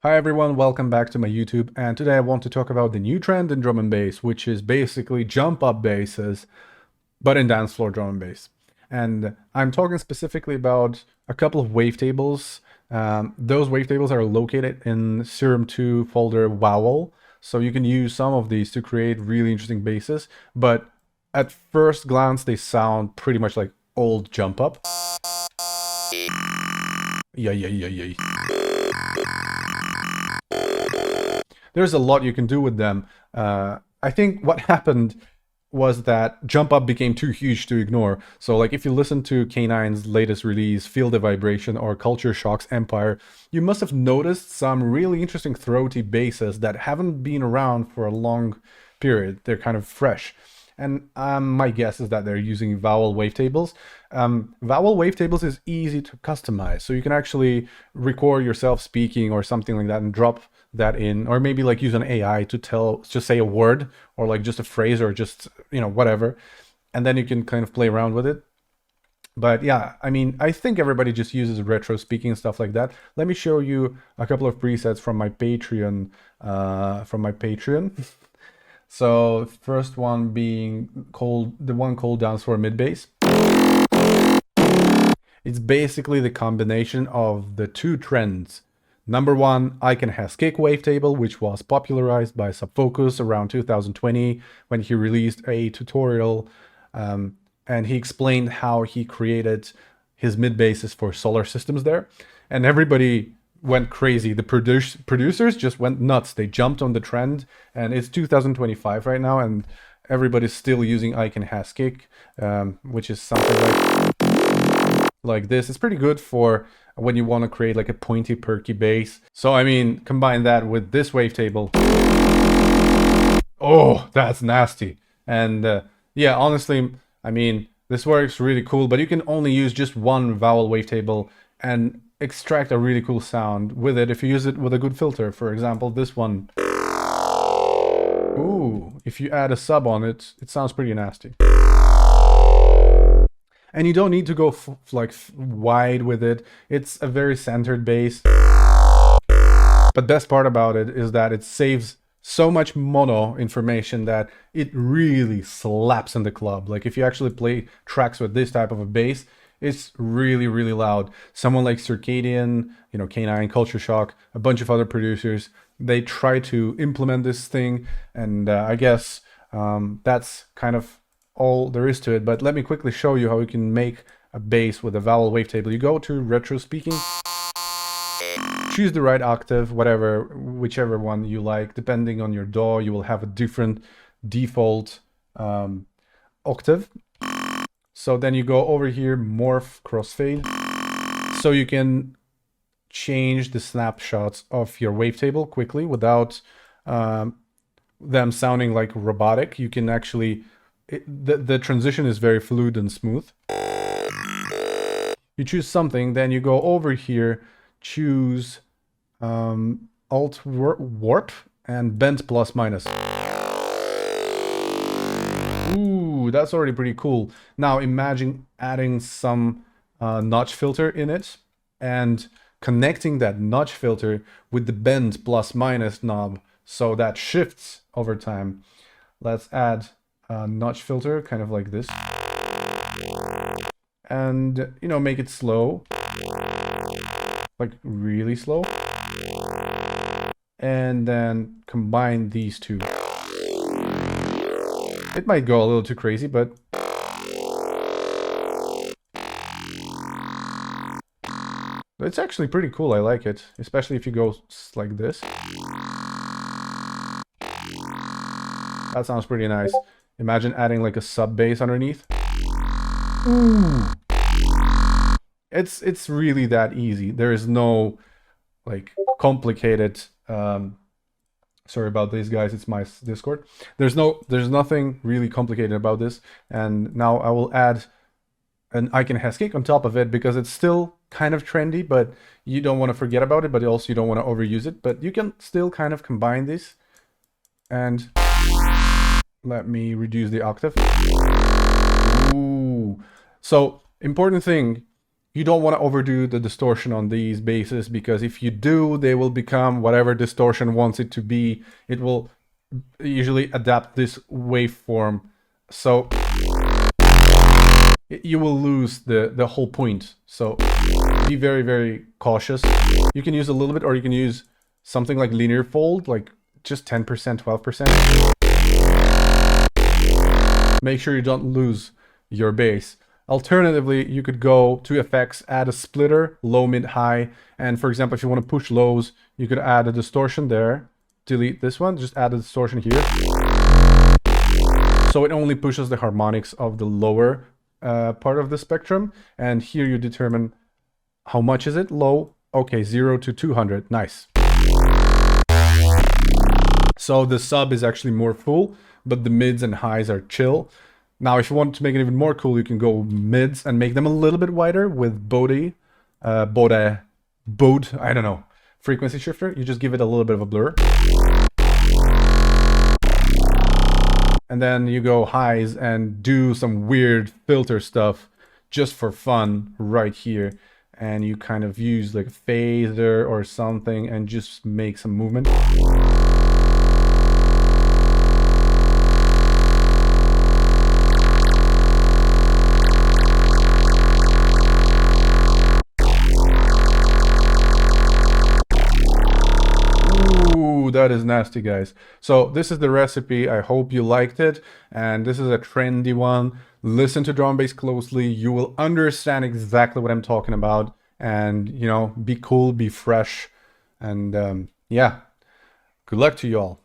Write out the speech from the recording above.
Hi everyone, welcome back to my YouTube, and today I want to talk about the new trend in drum and bass, which is basically jump up basses, but in dance floor drum and bass. And I'm talking specifically about a couple of wavetables. Those wavetables are located in Serum 2 folder Vowel, so you can use some of these to create really interesting basses, but at first glance they sound pretty much like old jump up. Yeah. There's a lot you can do with them. I think what happened was that jump up became too huge to ignore. So like if you listen to K9's latest release, Feel the Vibration or Culture Shock's Empire, you must have noticed some really interesting throaty basses that haven't been around for a long period. They're kind of fresh. And my guess is that they're using vowel wavetables. Vowel wavetables is easy to customize. So you can actually record yourself speaking or something like that and drop that in, or maybe like use an AI to just say a word or like just a phrase or just, whatever. And then you can kind of play around with it. But yeah, I mean, I think everybody just uses retro speaking and stuff like that. Let me show you a couple of presets from my Patreon, So first one being called Dancefloor Midbase. It's basically the combination of the two trends. Number one, Icon Has Kick wavetable, which was popularized by Subfocus around 2020 when he released a tutorial and he explained how he created his mid basses for solar systems there. And everybody went crazy. The producers just went nuts. They jumped on the trend, and it's 2025 right now, and everybody's still using Icon Has Kick, which is something like this. It's pretty good for when you want to create like a pointy, perky bass. So I mean, combine that with this wavetable. Oh, that's nasty. And yeah, honestly, I mean, this works really cool, but you can only use just one vowel wavetable and extract a really cool sound with it if you use it with a good filter. For example, this one. Ooh, if you add a sub on it, it sounds pretty nasty. And you don't need to go wide with it. It's a very centered bass. But best part about it is that it saves so much mono information that it really slaps in the club. Like if you actually play tracks with this type of a bass, it's really, really loud. Someone like Circadian, K9, Culture Shock, a bunch of other producers, they try to implement this thing. And I guess that's kind of all there is to it. But let me quickly show you how you can make a bass with a vowel wavetable. You go to retro speaking, choose the right octave, whichever one you like. Depending on your DAW, you will have a different default octave. So then you go over here, morph, crossfade. So you can change the snapshots of your wavetable quickly without them sounding like robotic. You can actually, the transition is very fluid and smooth. You choose something, then you go over here, choose Alt Warp and Bend plus minus. Ooh, that's already pretty cool. Now imagine adding some notch filter in it and connecting that notch filter with the bend plus minus knob so that shifts over time. Let's add a notch filter kind of like this. And, make it slow. Like really slow. And then combine these two. It might go a little too crazy, but it's actually pretty cool. I like it, especially if you go like this. That sounds pretty nice. Imagine adding like a sub bass underneath. Ooh. It's really that easy. There is no like complicated sorry about this, guys, it's my Discord. There's nothing really complicated about this. And now I will add an Icon Has Kick on top of it because it's still kind of trendy, but you don't want to forget about it, but also you don't want to overuse it. But you can still kind of combine this. And let me reduce the octave. Ooh. So important thing, You don't want to overdo the distortion on these basses, because if you do, they will become whatever distortion wants it to be. It will usually adapt this waveform, so you will lose the whole point. So be very, very cautious. You can use a little bit, or you can use something like linear fold, like just 10%, 12%. Make sure you don't lose your bass. Alternatively, you could go to effects, add a splitter, low, mid, high. And for example, if you want to push lows, you could add a distortion there. Delete this one, just add a distortion here. So it only pushes the harmonics of the lower part of the spectrum. And here you determine how much is it, low. Okay, 0 to 200, nice. So the sub is actually more full, but the mids and highs are chill. Now, if you want to make it even more cool, you can go mids and make them a little bit wider with Bode, I don't know, frequency shifter. You just give it a little bit of a blur. And then you go highs and do some weird filter stuff just for fun right here. And you kind of use like a phaser or something and just make some movement. That is nasty, guys. So this is the recipe. I hope you liked it, and this is a trendy one. Listen to drum bass closely. You will understand exactly what I'm talking about, and you know, be cool, be fresh, and yeah, good luck to you all.